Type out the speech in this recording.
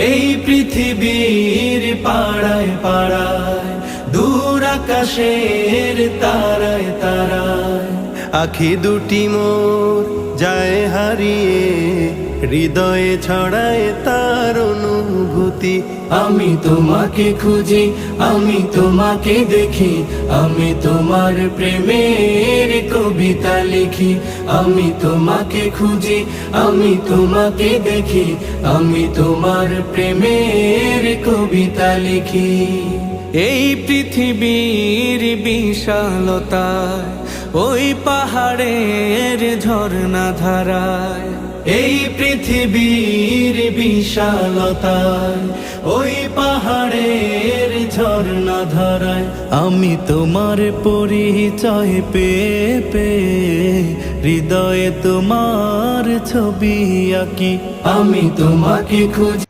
এই পৃথিবীর পাড়ায় পাড়ায়, দূর আকাশের তারায় তারায়, আখি দুটি মোর যায় হারিয়ে, হৃদয়ে ছড়ায় তার অনুভূতি। আমি তোমাকে খুঁজি, আমি তোমাকে দেখি, আমি তোমার প্রেমের কবিতা লিখি। আমি তোমাকে খুঁজি, আমি তোমাকে দেখি, আমি তোমার প্রেমের কবিতা লিখি। এই পৃথিবীর বিশালতায়, ওই পাহাড়ের ঝর্ণা ধারায়, এই পৃথিবীর বিশালতায়, ওই পাহাড়ের ঝর্ণা ধারায়, আমি তোমার পরিচয় পেয়ে পেয়ে, হৃদয়ে তোমার ছবি আঁকি। আমি তোমাকে খুঁজি।